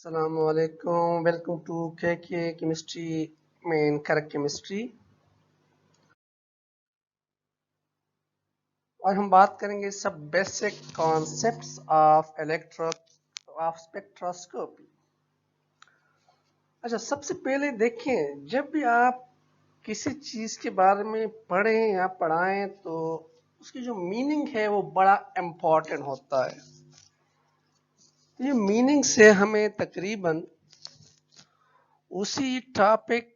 Assalamualaikum. Welcome to KK Chemistry main correct chemistry। और हम बात करेंगे सब बेसिक कॉन्सेप्ट्स ऑफ स्पेक्ट्रोस्कोपी। अच्छा, सबसे पहले देखें, जब भी आप किसी चीज के बारे में पढ़ें या पढ़ाएं तो उसकी जो मीनिंग है वो बड़ा इम्पोर्टेंट होता है। तो ये मीनिंग से हमें तकरीबन उसी टॉपिक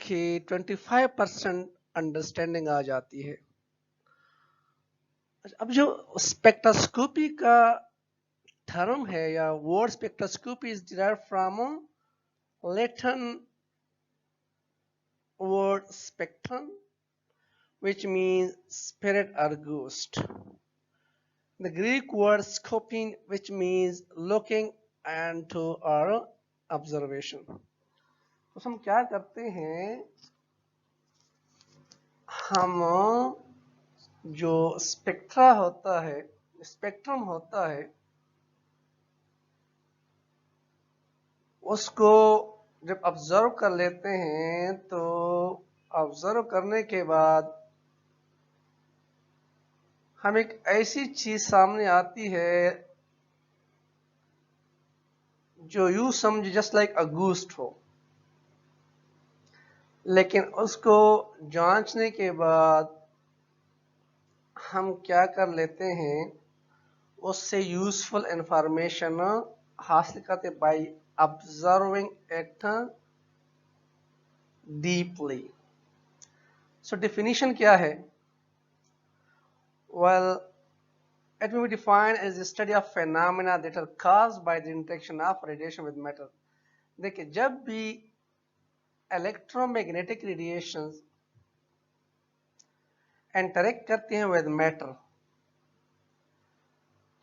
की 25% अंडरस्टैंडिंग आ जाती है। अब जो स्पेक्ट्रोस्कोपी का टर्म है या word spectroscopy is derived from Latin word spectrum which means spirit or ghost, the Greek word scoping which means looking into or observation। तो हम क्या करते हैं, हम जो स्पेक्ट्रा होता है, स्पेक्ट्रम होता है, उसको जब ऑब्जर्व कर लेते हैं तो ऑब्जर्व करने के बाद हम एक ऐसी चीज सामने आती है जो यूं समझ जस्ट लाइक अ घोस्ट हो, लेकिन उसको जांचने के बाद हम क्या कर लेते हैं, उससे यूजफुल इंफॉर्मेशन हासिल करते by observing it deeply. So definition क्या है? Well, it may be defined as the study of phenomena that are caused by the interaction of radiation with matter। देखिए, जब भी इलेक्ट्रोमैग्नेटिक रेडिएशंस इंटरेक्ट करते हैं with matter,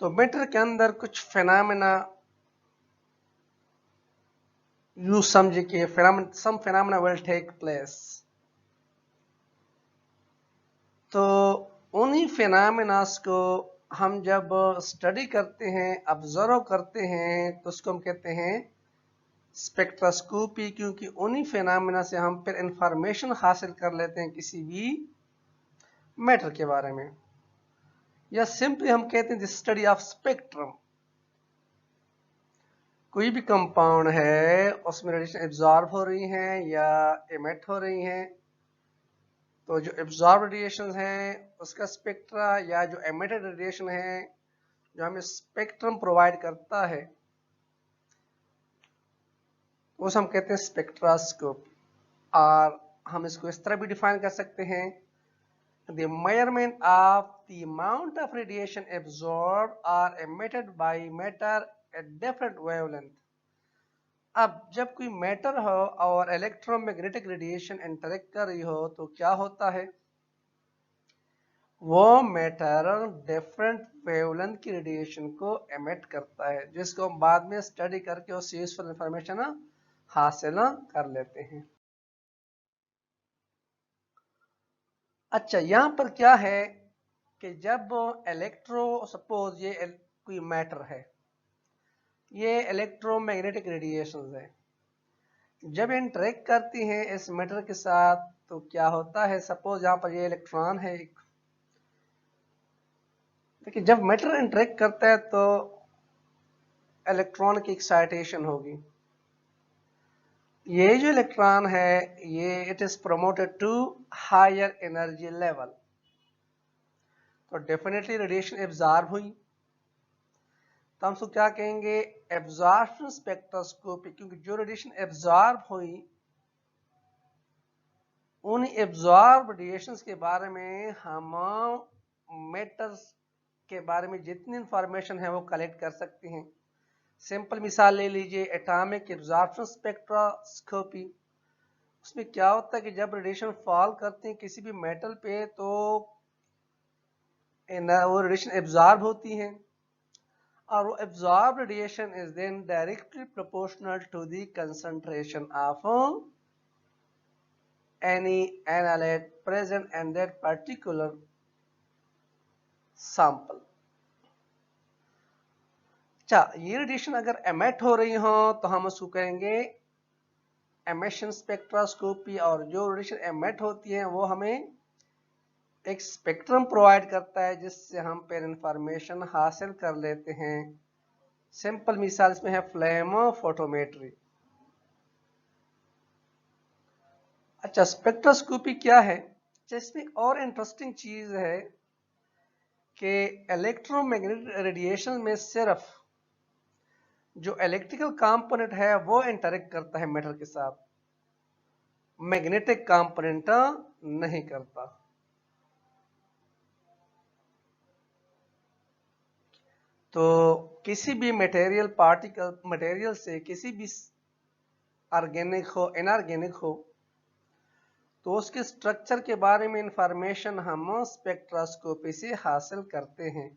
तो matter के अंदर कुछ फेनामिना यू समझे कि सम फेनामिना विल टेक प्लेस। तो उन्हीं फेनामिनास को हम जब स्टडी करते हैं, ऑब्जर्व करते हैं, तो उसको हम कहते हैं स्पेक्ट्रोस्कोपी, क्योंकि उन्हीं फेनामिना से हम फिर इंफॉर्मेशन हासिल कर लेते हैं किसी भी मैटर के बारे में, या सिंपली हम कहते हैं द स्टडी ऑफ स्पेक्ट्रम। कोई भी कंपाउंड है, उसमें रेडिएशन एब्जॉर्ब हो रही हैं या एमिट हो रही हैं, तो जो एब्जॉर्ब रेडिएशन है उसका स्पेक्ट्रा या जो एमिटेड रेडिएशन है जो हमें स्पेक्ट्रम प्रोवाइड करता है, उसे हम कहते हैं स्पेक्ट्रोस्कोप। और हम इसको इस तरह भी डिफाइन कर सकते हैं, the measurement of the amount of radiation absorbed or emitted by matter at different wavelength। अब जब कोई मैटर हो और इलेक्ट्रोमैग्नेटिक रेडिएशन इंटरेक्ट कर रही हो तो क्या होता है, वो मैटर डिफरेंट वेवलेंथ की रेडिएशन को एमिट करता है, जिसको हम बाद में स्टडी करके उससे यूजफुल इंफॉर्मेशन हासिल कर लेते हैं। अच्छा, यहाँ पर क्या है कि जब सपोज ये कोई मैटर है, ये इलेक्ट्रोमैग्नेटिक रेडिएशंस है, जब इंटरेक्ट करती हैं इस मैटर के साथ तो क्या होता है, सपोज यहाँ पर ये इलेक्ट्रॉन है एक, देखिए जब मैटर इंटरेक्ट करता है तो इलेक्ट्रॉन की एक्साइटेशन होगी। ये जो इलेक्ट्रॉन है ये it is promoted to higher energy level, तो डेफिनेटली रेडिएशन एब्जॉर्ब हुई, तो हम उसको क्या कहेंगे, एब्जॉर्प्शन स्पेक्ट्रोस्कोपी, क्योंकि जो रेडिएशन एब्जॉर्ब हुई उन एब्जॉर्ब रेडिएशंस के बारे में हम मैटर्स के बारे में जितनी इंफॉर्मेशन है वो कलेक्ट कर सकते हैं। सिंपल मिसाल ले लीजिए, एटॉमिक एब्जॉर्प्शन स्पेक्ट्रोस्कोपी। उसमें क्या होता है कि जब रेडिएशन फॉल करते हैं किसी भी मेटल पे तो वो रेडिएशन एब्जॉर्ब होती है, और वो absorb radiation is then directly proportional to the concentration of any analyte present in that particular sample। अच्छा, ये रेडिएशन अगर एमिट हो रही हो तो हम उसको कहेंगे एमिशन स्पेक्ट्रोस्कोपी, और जो रेडिएशन एमिट होती है वो हमें एक स्पेक्ट्रम प्रोवाइड करता है जिससे हम फिर इंफॉर्मेशन हासिल कर लेते हैं। सिंपल मिसाल इसमें है फ्लेम फोटोमेट्री। अच्छा, स्पेक्ट्रोस्कोपी क्या है? इसमें और इंटरेस्टिंग चीज है कि इलेक्ट्रोमैग्नेटिक रेडिएशन में सिर्फ जो इलेक्ट्रिकल कंपोनेंट है वो इंटरेक्ट करता है मेटल के साथ, मैग्नेटिक कंपोनेंट नहीं करता। तो किसी भी मटेरियल पार्टिकल मटेरियल से किसी भी ऑर्गेनिक हो इनऑर्गेनिक हो तो उसके स्ट्रक्चर के बारे में इंफॉर्मेशन हम स्पेक्ट्रोस्कोपी से हासिल करते हैं,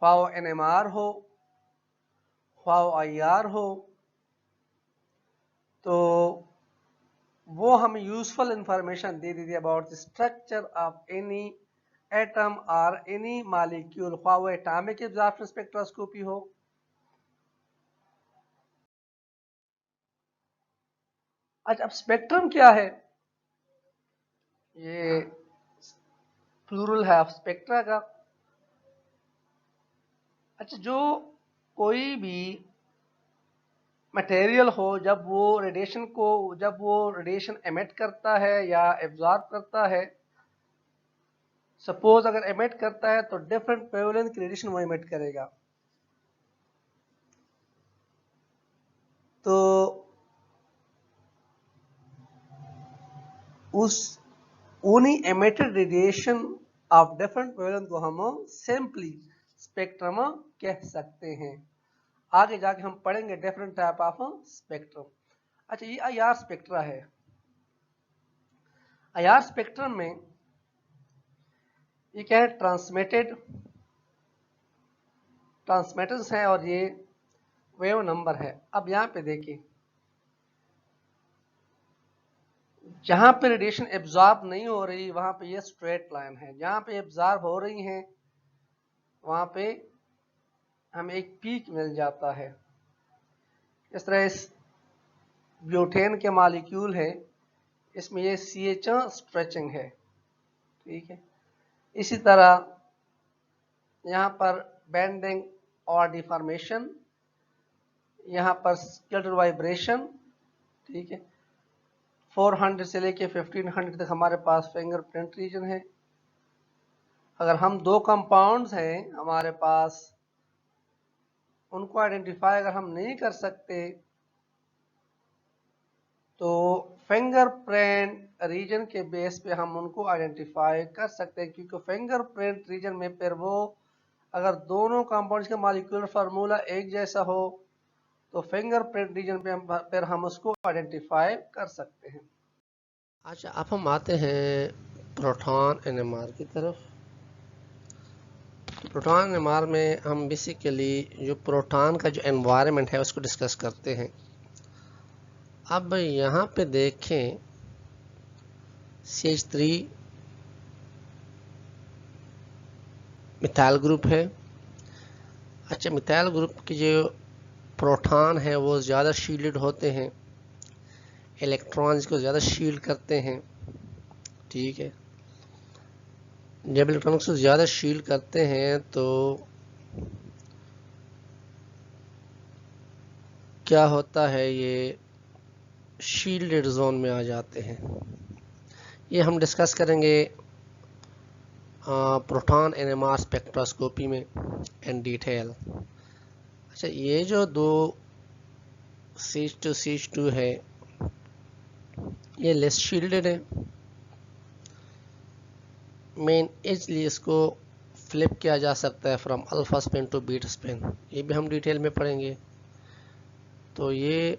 ख्वाह वो NMR हो ख्वाह वो IR हो, तो वो हमें यूजफुल इंफॉर्मेशन दे देती है about the structure of any atom और एनी मॉलिक्यूल, ख्वाह वो एटॉमिक एब्जॉर्प्शन स्पेक्ट्रोस्कोपी हो। अच्छा, अब स्पेक्ट्रम क्या है? ये प्लूरल है स्पेक्ट्रा का। अच्छा, जो कोई भी मटेरियल हो जब वो रेडिएशन एमिट करता है या एब्जॉर्ब करता है, सपोज अगर एमिट करता है तो डिफरेंट वेवलेंथ की रेडिएशन वो एमिट करेगा। तो उस उन्हीं emitted radiation of different wavelength को हम सिंपली स्पेक्ट्रम कह सकते हैं। आगे जाके हम पढ़ेंगे डिफरेंट टाइप ऑफ स्पेक्ट्रम। अच्छा, ये IR स्पेक्ट्रा है। IR स्पेक्ट्रम में ये क्या है? ट्रांसमिटेंस है और ये वेव नंबर है। अब यहाँ पे देखिए, जहां पे रेडिएशन एब्जॉर्ब नहीं हो रही वहां पे ये स्ट्रेट लाइन है, जहां पे एब्जॉर्ब हो रही हैं वहां पे हमें एक पीक मिल जाता है। इस तरह इस ब्यूटेन के मॉलिक्यूल है, इसमें ये CH स्ट्रेचिंग है, ठीक है। इसी तरह यहाँ पर बेंडिंग और डिफॉर्मेशन, यहाँ पर स्केलर वाइब्रेशन, ठीक है। 400 से लेके 1500 तक हमारे पास फिंगरप्रिंट रीजन है। अगर हम दो कंपाउंड्स हैं हमारे पास, उनको आइडेंटिफाई अगर हम नहीं कर सकते तो फिंगरप्रिंट रीजन के बेस पे हम उनको आइडेंटिफाई कर सकते हैं, क्योंकि फिंगरप्रिंट रीजन में फिर वो अगर दोनों कंपाउंड्स का मॉलिक्यूलर फार्मूला एक जैसा हो तो फिंगरप्रिंट रीजन पे फिर हम उसको आइडेंटिफाई कर सकते हैं। अच्छा, अब हम आते हैं प्रोटॉन NMR की तरफ। प्रोटॉन NMR में हम बेसिकली जो प्रोटॉन का जो एनवायरनमेंट है उसको डिस्कस करते हैं। अब यहाँ पे देखें CH3 मिथाइल ग्रुप है। अच्छा, मिथाइल ग्रुप के जो प्रोटॉन है वो ज़्यादा शील्डेड होते हैं, इलेक्ट्रॉन्स को ज़्यादा शील्ड करते हैं, ठीक है। जब इलेक्ट्रॉन्स को ज़्यादा शील्ड करते हैं तो क्या होता है, ये शील्डेड जोन में आ जाते हैं। ये हम डिस्कस करेंगे प्रोटॉन NMR स्पेक्ट्रोस्कोपी में इन डिटेल। अच्छा, ये जो दो CH2 है ये लेस शील्डेड है, मेन इसलिए इसको फ्लिप किया जा सकता है from alpha spin to beta spin, ये भी हम डिटेल में पढ़ेंगे। तो ये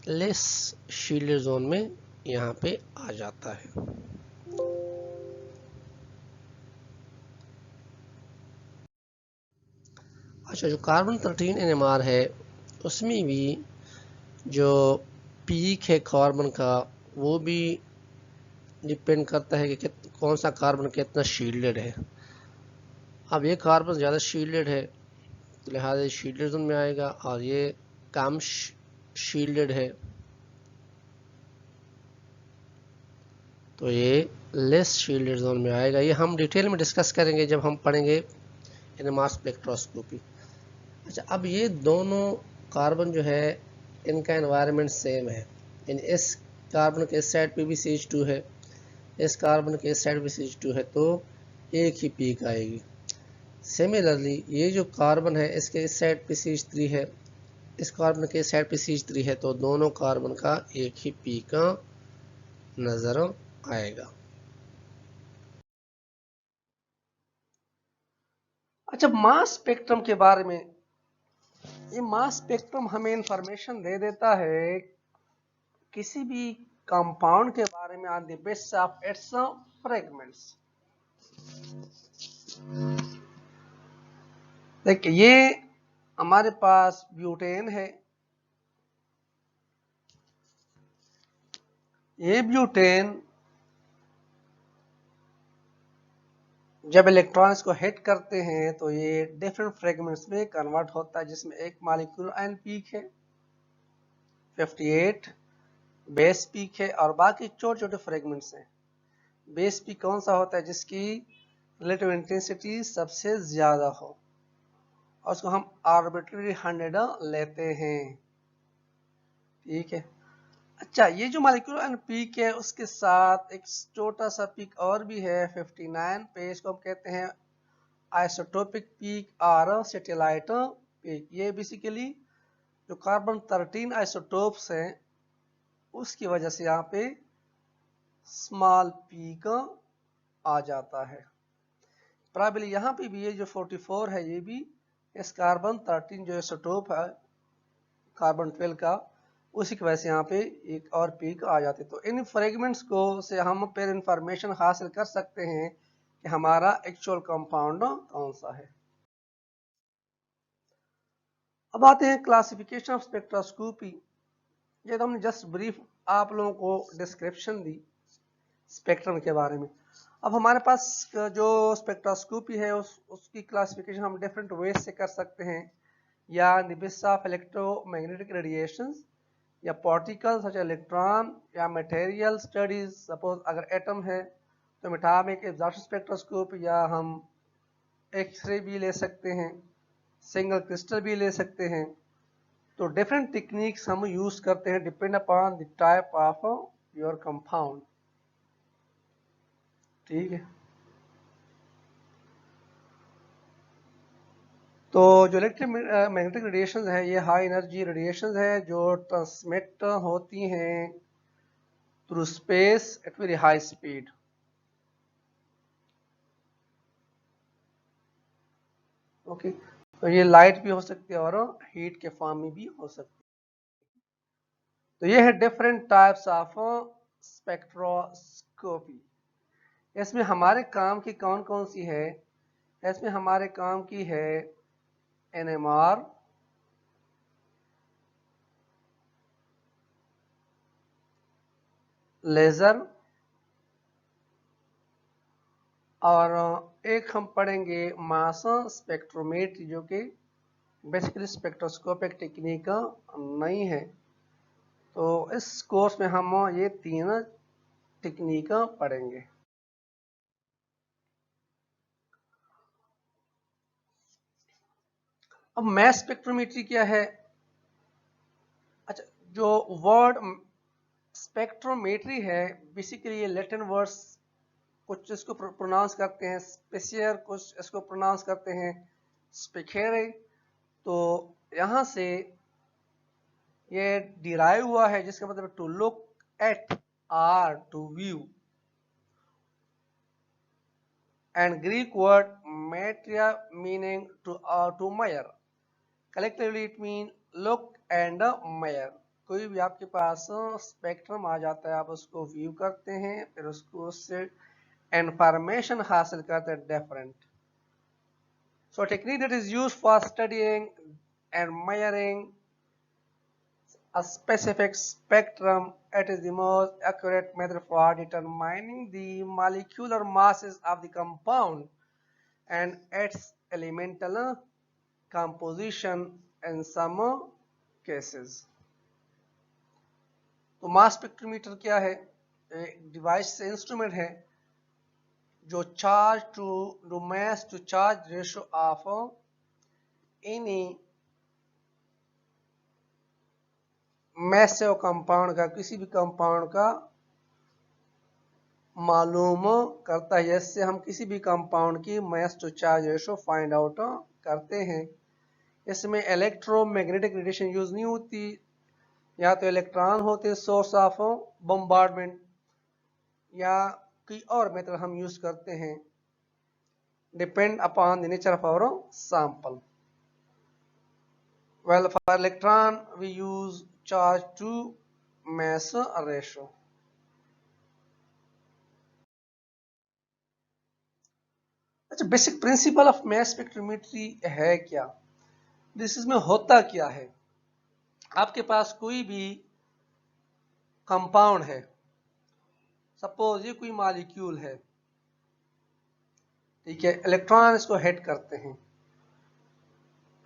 लेस शील्डेड जोन में यहाँ पे आ जाता है। अच्छा, जो कार्बन 13 NMR है उसमें भी जो पीक है कार्बन का वो भी डिपेंड करता है कि कौन सा कार्बन कितना शील्डेड है। अब ये कार्बन ज़्यादा शील्डेड है तो लिहाजा शील्डेड जोन में आएगा, और ये कम शील्डेड है तो ये लेस शील्डेड जोन में आएगा। ये हम डिटेल में डिस्कस करेंगे जब हम पढ़ेंगे एनएमआर स्पेक्ट्रोस्कोपी। अच्छा, अब ये दोनों कार्बन जो है इनका एनवायरनमेंट सेम है, इन इस कार्बन के इस साइड पे भी CH2 है, इस कार्बन के इस साइड भी CH2 है, तो एक ही पीक आएगी। सिमिलरली ये जो कार्बन है इसके इस साइड पे CH3 है, इस कार्बन के इस साइड पे CH3 है, तो दोनों कार्बन का एक ही पीक नजर आएगा। अच्छा, मास स्पेक्ट्रम के बारे में, ये मास स्पेक्ट्रम हमें इंफॉर्मेशन दे देता है किसी भी कंपाउंड के बारे में on the basis of its fragments. देखिए, ये हमारे पास ब्यूटेन है, ये ब्यूटेन जब इलेक्ट्रॉन्स को हिट करते हैं तो ये डिफरेंट फ्रेगमेंट्स में कन्वर्ट होता है, जिसमें एक मॉलिक्यूलर आयन पीक है 58, बेस पीक है, और बाकी छोटे छोटे फ्रेगमेंट्स हैं। बेस पीक कौन सा होता है? जिसकी रिलेटिव इंटेंसिटी सबसे ज्यादा हो, और उसको हम आर्बिट्ररी 100 लेते हैं। ठीक है। अच्छा, ये जो मॉलिक्यूलर आयन पीक है उसके साथ एक छोटा सा पीक और भी है 59 पे, इसको हम कहते हैं आइसोटोपिक पीक और सैटेलाइट पीक। ये बेसिकली जो कार्बन 13 आइसोटोप्स हैं उसकी वजह से यहाँ पे स्मॉल पीक आ जाता है। प्रॉबली यहाँ पे भी ये जो 44 है ये भी इस कार्बन 13 जो आइसोटोप है कार्बन 12 का, उसी की वजह से यहाँ पे एक और पीक आ जाते। तो इन फ्रेगमेंट्स को से हम फिर इंफॉर्मेशन हासिल कर सकते हैं कि हमारा एक्चुअल कंपाउंड कौन सा है। अब आते हैं क्लासिफिकेशन ऑफ स्पेक्ट्रोस्कोपी। ये तो हमने जस्ट ब्रीफ आप लोगों को डिस्क्रिप्शन दी स्पेक्ट्रम के बारे में। अब हमारे पास जो स्पेक्ट्रोस्कोपी है उसकी क्लासिफिकेशन हम डिफरेंट वेज से कर सकते हैं, या the basis of electromagnetic radiations, या पार्टिकल्स सच इलेक्ट्रॉन, या मटेरियल स्टडीज। सपोज अगर एटम है तो एटॉमिक एब्जॉर्प्शन स्पेक्ट्रोस्कोप, या हम एक्सरे भी ले सकते हैं, सिंगल क्रिस्टल भी ले सकते हैं। तो डिफरेंट टेक्निक्स हम यूज करते हैं depend upon the type of your compound. ठीक है। तो जो इलेक्ट्रोमैग्नेटिक रेडिएशन है ये हाई एनर्जी रेडिएशन है जो ट्रांसमिट होती हैं through space at very high speed. Okay, तो ये लाइट भी हो सकती है और हीट के फॉर्म में भी हो सकती है। तो ये है डिफरेंट टाइप्स ऑफ स्पेक्ट्रोस्कोपी। इसमें हमारे काम की कौन कौन सी है? इसमें हमारे काम की है एनएमआर, लेजर, और एक हम पढ़ेंगे मास स्पेक्ट्रोमेट्री, जो कि बेसिकली स्पेक्ट्रोस्कोपिक टेक्निक नहीं है। तो इस कोर्स में हम ये 3 टेक्निक पढ़ेंगे। अब मास स्पेक्ट्रोमेट्री क्या है? अच्छा, जो वर्ड स्पेक्ट्रोमेट्री है बेसिकली ये लैटिन वर्ड्स, कुछ इसको प्रोनाउंस करते हैं स्पेसियर, कुछ इसको प्रोनाउंस करते हैं स्पेखेरे। तो यहाँ से ये डिराइव हुआ है जिसका मतलब to look at or to view, and Greek word metria meaning to measure. Collectively it mean look and measure. कोई भी आपके पास स्पेक्ट्रम आ जाता है, आप उसको व्यू करते हैं, फिर उसको उससे इंफॉर्मेशन हासिल करते हैं different. So technique that is used for studying and measuring a specific spectrum, it is the most accurate method for determining the molecular masses of the compound and its elemental composition in some cases. तो मास spectrometer क्या है? एक device से instrument है जो charge to mass to charge ratio of any massive compound का, किसी भी कंपाउंड का मालूम करता है। जैसे हम किसी भी कंपाउंड की mass to charge ratio find out करते हैं। इसमें इलेक्ट्रोमैग्नेटिक रेडिएशन यूज नहीं होती, या तो इलेक्ट्रॉन होते सोर्स ऑफ बम्बार्डमेंट, या कोई और मेथड हम यूज करते हैं, depend upon the nature of our sample. Well, for electron we use charge to mass ratio. अच्छा, basic principle of mass spectrometry है क्या? इसमें होता क्या है? आपके पास कोई भी कंपाउंड है, सपोज ये कोई मॉलिक्यूल है, ठीक है, इलेक्ट्रॉन इसको हिट करते हैं।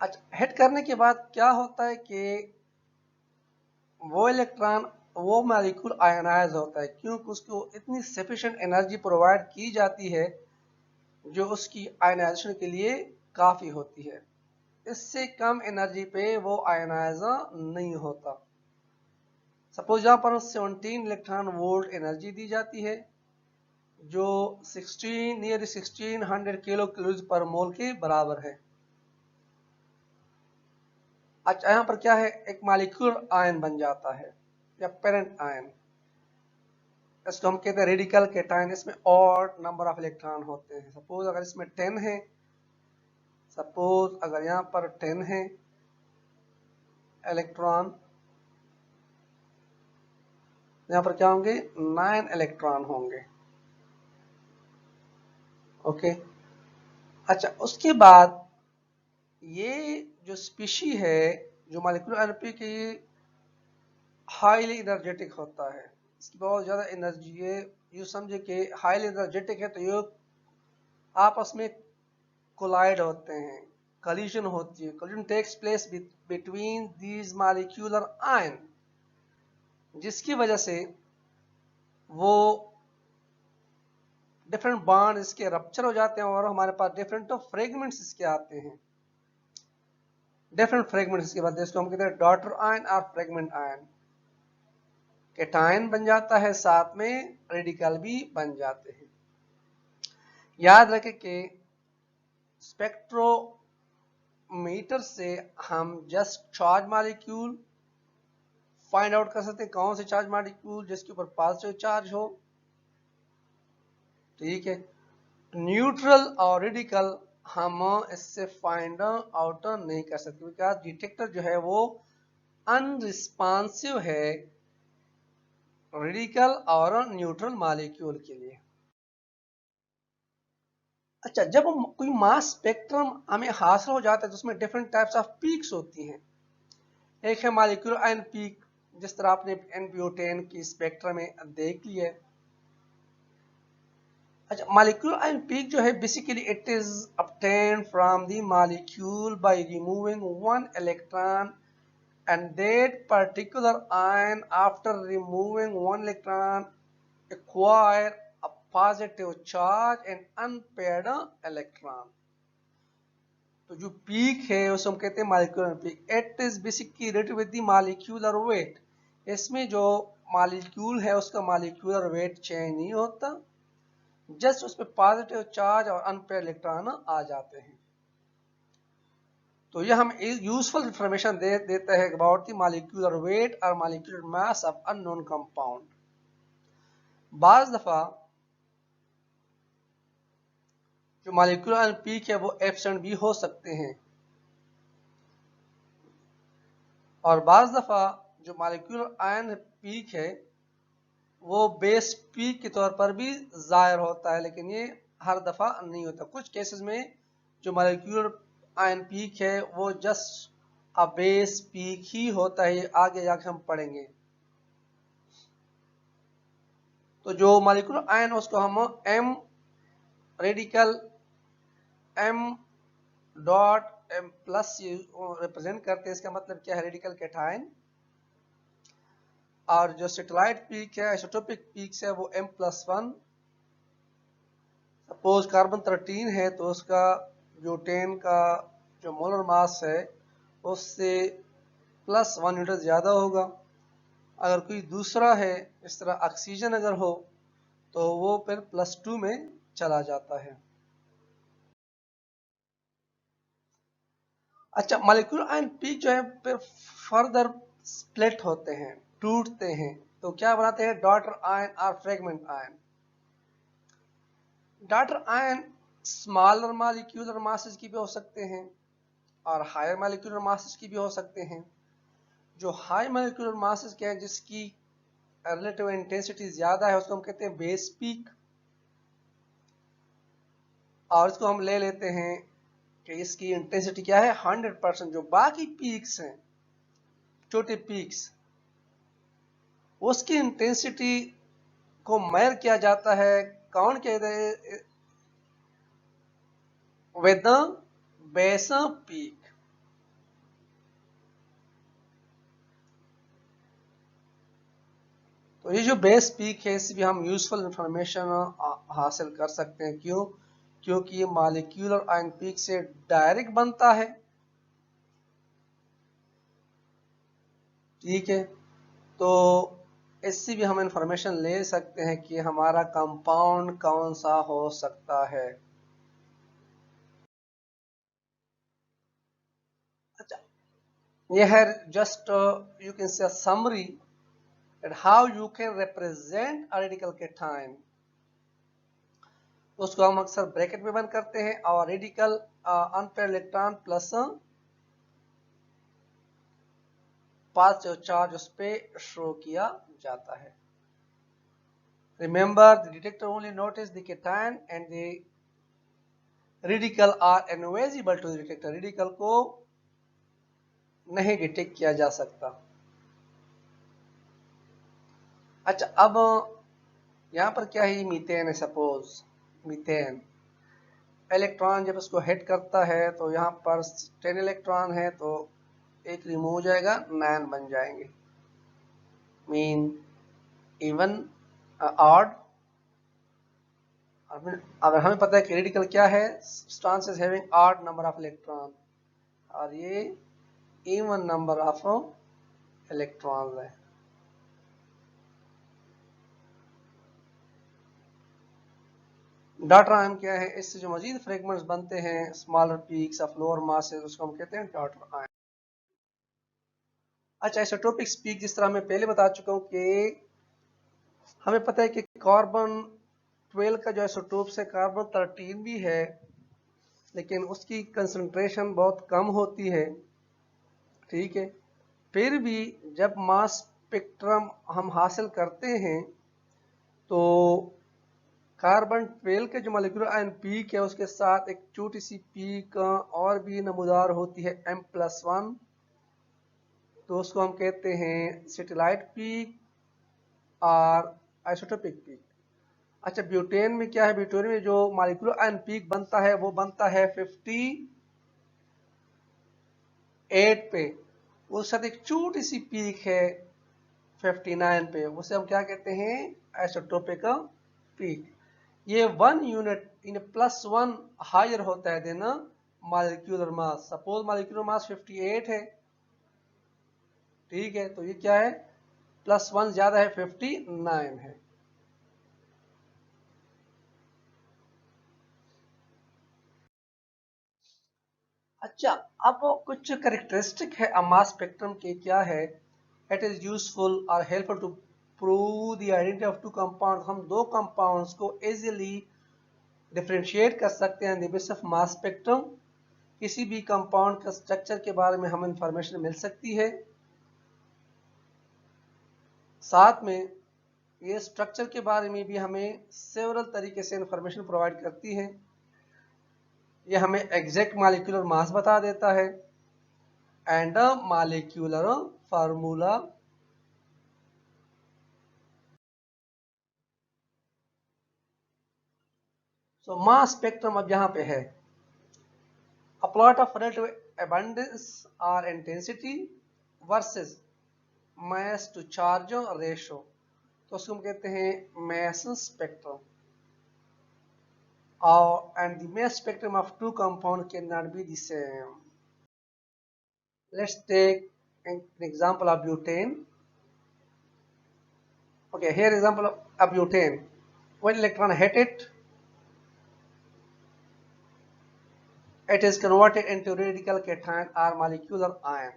अच्छा, हिट करने के बाद क्या होता है कि वो इलेक्ट्रॉन, वो मॉलिक्यूल आयनाइज होता है, क्योंकि उसको इतनी सफिशिएंट एनर्जी प्रोवाइड की जाती है जो उसकी आयनाइजेशन के लिए काफ़ी होती है। इससे कम एनर्जी पे वो आयनाइज नहीं होता। सपोज यहाँ पर 17 इलेक्ट्रॉन वोल्ट एनर्जी दी जाती है, जो 1600 किलो कैलोरी पर मोल के बराबर है। अच्छा, यहाँ पर क्या है, एक मॉलिक्यूलर आयन बन जाता है या पेरेंट आयन, इसको हम कहते हैं रेडिकल कैटायन। इसमें ऑड नंबर ऑफ इलेक्ट्रॉन होते हैं। सपोज अगर इसमें 10 है, सपोज अगर यहाँ पर 10 है इलेक्ट्रॉन, यहाँ पर क्या होंगे, 9 इलेक्ट्रॉन होंगे। ओके। अच्छा, उसके बाद ये जो स्पीशी है, जो मॉलिक्यूलर एनर्जी के, हाईली एनर्जेटिक होता है, इसकी बहुत ज़्यादा एनर्जी है। ये समझे कि हाईली एनर्जेटिक है, तो ये आपस में कोलाइड होते हैं, कॉलिजन होती है। Collision takes place between these molecular ion, जिसकी वजह से वो डिफरेंट बॉन्ड इसके रप्चर हो जाते हैं और हमारे पास डिफरेंट फ्रेगमेंट्स इसके आते हैं। डिफरेंट फ्रेगमेंट्स इसके बाद इसको हम कहते हैं डॉटर आयन और फ्रेगमेंट आयन। कैटायन बन जाता है, साथ में रेडिकल भी बन जाते हैं। याद रखें कि स्पेक्ट्रोमीटर से हम just charge molecule find out कर सकते हैं, कौन से चार्ज मॉलिक्यूल जिसके ऊपर पॉजिटिव चार्ज हो, ठीक है। न्यूट्रल और रेडिकल हम इससे फाइंड आउट नहीं कर सकते, बिकॉज डिटेक्टर जो है वो अनरिस्पॉन्सिव है रेडिकल और न्यूट्रल मॉलिक्यूल के लिए। अच्छा, जब हम कोई मास स्पेक्ट्रम हमें हासिल हो जाता है तो उसमें डिफरेंट टाइप्स ऑफ पीक्स होती हैं। एक है मॉलिक्यूलर आयन पीक, जिस तरह आपने NPO10 की स्पेक्ट्रम में देख लिया है। अच्छा, मॉलिक्यूलर आयन पीक जो है basically it is obtained from the molecule by removing one electron, and that particular ion after removing one electron acquire a positive charge and unpaired electron। तो जो पीक है उसे हम कहते हैं molecular peak. It is basically related with the molecular weight. इसमें जो molecule है उसका मॉलिक्यूलर वेट चेंज नहीं होता, जस्ट उस पर पॉजिटिव चार्ज और अनपेयर्ड इलेक्ट्रॉन आ जाते हैं। तो यह हम यूजफुल इंफॉर्मेशन देता है अबाउट द मॉलिक्यूलर वेट और molecular mass of unknown compound. बाज दफा जो मॉलिक्यूलर आयन पीक है वो एब्सेंट भी हो सकते हैं, और बाज दफा जो मॉलिक्यूलर आयन पीक है वो बेस पीक के तौर पर भी जाहिर होता है, लेकिन ये हर दफा नहीं होता। कुछ केसेस में जो मॉलिक्यूलर आयन पीक है वो जस्ट अ बेस पीक ही होता है, आगे जाके हम पढ़ेंगे। तो जो मॉलिक्यूलर आयन उसको हम M radical, M dot plus represent करते हैं, इसका मतलब क्या है, रेडिकल कैटायन। और जो सैटेलाइट पीक है, आइसोटोपिक पीक्स है, वो M+1। सपोज कार्बन 13 है तो उसका ब्यूटेन का जो मोलर मास है उससे +1 यूनिट ज्यादा होगा। अगर कोई दूसरा है, इस तरह ऑक्सीजन अगर हो तो वो फिर +2 में चला जाता है। अच्छा, मॉलिक्यूलर आयन पीक जो है फिर फर्दर स्प्लिट होते हैं, टूटते हैं, तो क्या बनाते हैं, डॉटर आयन और fragment ion. Daughter ion smaller molecular masses की भी हो सकते हैं और हायर मॉलिक्यूलर मासेस की भी हो सकते हैं। जो हाई मॉलिक्यूलर मासेस के हैं, जिसकी रिलेटिव इंटेंसिटी ज्यादा है, उसको हम कहते हैं बेस पीक। और इसको हम ले लेते हैं कि इसकी इंटेंसिटी क्या है, 100%। जो बाकी पीक्स हैं, छोटे पीक्स, उसकी इंटेंसिटी को मेजर किया जाता है, कौन कहते हैं, विद द बेस पीक। तो ये जो बेस पीक है, इससे भी हम यूजफुल इंफॉर्मेशन हासिल कर सकते हैं। क्यों? क्योंकि ये मॉलिक्यूलर आयन पीक से डायरेक्ट बनता है। ठीक है, तो इससे भी हम इंफॉर्मेशन ले सकते हैं कि हमारा कंपाउंड कौन सा हो सकता है। अच्छा, ये है just you can say summary that how you can represent a radical cation। उसको हम अक्सर ब्रैकेट में बंद करते हैं और radical unpaired electron plus positive charge उस पे शो किया जाता है। Remember, the detector only notice the cation and the radical are invisible to the detector। Radical को नहीं डिटेक्ट किया जा सकता। अच्छा, अब यहाँ पर क्या है, मीथेन है। सपोज मीथेन इलेक्ट्रॉन जब इसको हिट करता है तो यहाँ पर 10 इलेक्ट्रॉन है, तो एक रिमूव हो जाएगा, 9 बन जाएंगे। Mean even odd. अगर हमें पता है कि रेडिकल क्या है, substances having odd number of electron, और ये इवन नंबर ऑफ इलेक्ट्रॉन्स है। डॉटर आयन क्या है, इससे जो मजीद फ्रेगमेंट्स बनते हैं, smaller peaks of lower masses, उसको हम कहते हैं डॉटर आयन। अच्छा, आइसोटोपिक पीक जिस तरह मैं पहले बता चुका हूँ कि हमें पता है कि कार्बन 12 का जो आइसोटोप है, कार्बन 13 भी है, लेकिन उसकी कंसंट्रेशन बहुत कम होती है। ठीक है, फिर भी जब मास स्पेक्ट्रम हम हासिल करते हैं तो कार्बन 12 के जो मॉलिक्यूलर आयन पीक है, उसके साथ एक छोटी सी पीक और भी नमूदार होती है, M+1। तो उसको हम कहते हैं सैटेलाइट पीक और आइसोटोपिक पीक। अच्छा, ब्यूटेन में क्या है, ब्यूटेन में जो मॉलिक्यूलर आयन पीक बनता है वो बनता है 58 पे। उसके साथ एक छोटी सी पीक है 59 पे, उसे हम क्या कहते हैं, आइसोटोपिक पीक। ये 1 यूनिट इन +1 हायर होता है than molecular mass. Suppose molecular mass 58 है, ठीक है, तो ये क्या है, +1 ज्यादा है, 59 है। अच्छा, अब कुछ करेक्टरिस्टिक है मास स्पेक्ट्रम के, क्या है, इट इज यूजफुल और helpful to prove the identity of two compound. हम दो कंपाउंड्स को इजीली डिफरेंशिएट कर सकते हैं in the basis of mass spectrum. किसी भी कंपाउंड का स्ट्रक्चर के बारे में हमें इंफॉर्मेशन मिल सकती है। साथ में ये स्ट्रक्चर के बारे में भी हमें सेवरल तरीके से इंफॉर्मेशन प्रोवाइड करती है। ये हमें एग्जैक्ट मॉलिक्यूलर मास बता देता है and molecular formula. So mass spectrum अब यहाँ पे है, a plot of relative abundance or intensity versus mass to charge ratio, तो उसको हम कहते हैं mass spectrum. And the mass spectrum of two compounds cannot be the same. Let's take an example of butane. Okay, here example of butane. When electron hit it, it is converted into radical cation or molecular ion.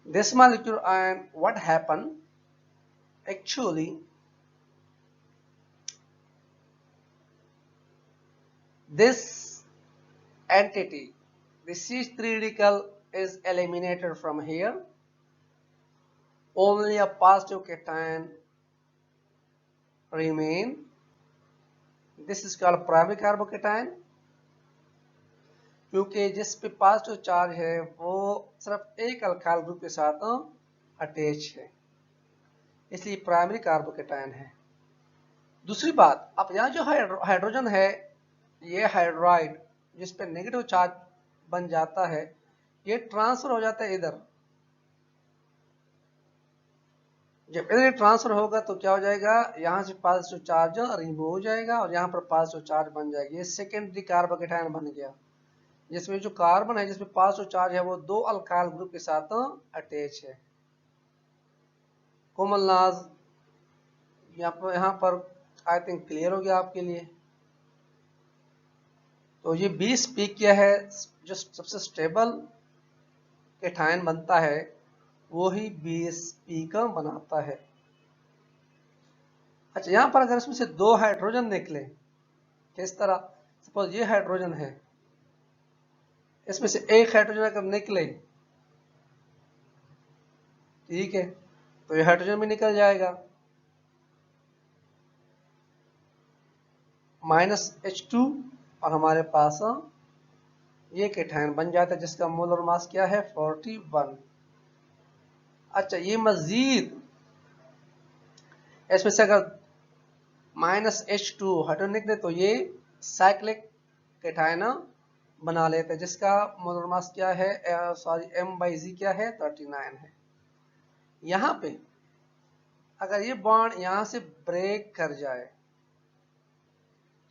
This molecular ion, what happened? Actually, this entity, the CH3 radical, is eliminated from here. Only a positive cation remain. This is called primary carbocation. क्योंकि जिस पे positive charge है वो सिर्फ एक alkyl group के साथ attach है, इसलिए प्राइमरी कार्बोकेटायन है. दूसरी बात, अब यहाँ जो हाइड्रोजन है, ये हाइड्राइड जिस पे नेगेटिव चार्ज बन जाता है, ये ट्रांसफर हो जाता है इधर. जब इधर ट्रांसफर होगा तो क्या हो जाएगा, यहाँ से पॉजिटिव चार्ज रिमूव हो जाएगा और यहाँ पर पॉजिटिव चार्ज बन जाएगी. ये सेकेंडरी कार्बोकेटायन बन गया, जिसमें जो कार्बन है जिसमें पॉजिटिव चार्ज है वो दो अल्काइल ग्रुप के साथ अटैच है. कोमलनाज यहाँ पर आई थिंक क्लियर हो गया आपके लिए. तो ये 20 पी क्या है, जो सबसे स्टेबल केटायन बनता है वो ही 20 पी का बनाता है. अच्छा, यहाँ पर अगर इसमें से दो हाइड्रोजन निकले, किस तरह, सपोज ये हाइड्रोजन है, इसमें से एक हाइड्रोजन अगर निकले, ठीक है, तो ये हाइड्रोजन भी निकल जाएगा, -H2, और हमारे पास ये केटायन बन जाता है जिसका मोलर मास क्या है, 41. अच्छा, ये मजीद इसमें से अगर -H2 हाइड्रोजन निकले तो ये साइक्लिक केटायन बना लेते हैं जिसका मोलर मास क्या है, सॉरी M/G क्या है, 39 है. यहाँ पे अगर ये बॉन्ड यहाँ से ब्रेक कर जाए,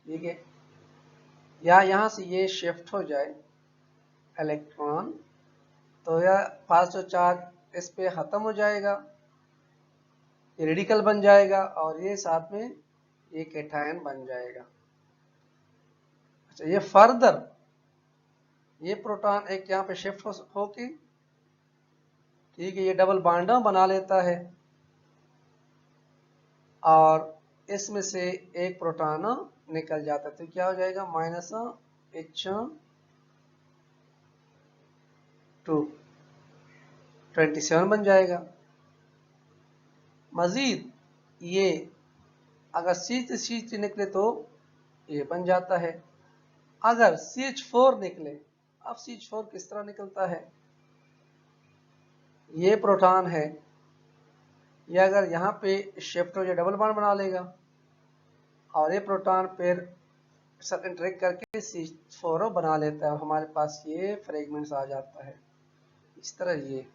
ठीक है, या यहाँ से ये शिफ्ट हो जाए इलेक्ट्रॉन, तो यह पॉजिटिव चार्ज इस पे खत्म हो जाएगा, ये रेडिकल बन जाएगा और ये साथ में ये केटायन बन जाएगा. अच्छा, ये फर्दर ये प्रोटॉन एक यहाँ पे शिफ्ट होके, ठीक है, ये डबल बॉन्ड बना लेता है और इसमें से एक प्रोटॉन निकल जाता है, तो क्या हो जाएगा, -H2 27 बन जाएगा. मजीद ये अगर CH3 निकले तो ये बन जाता है. अगर CH4 निकले, अब CH4 किस तरह निकलता है, ये प्रोटॉन है, ये अगर यहाँ पे शिफ्ट हो जाए डबल बॉन्ड बना लेगा और ये प्रोटॉन फिर साथ इंटरेक्ट करके CH4 बना लेता है और हमारे पास ये फ्रेगमेंट्स आ जाता है. इस तरह ये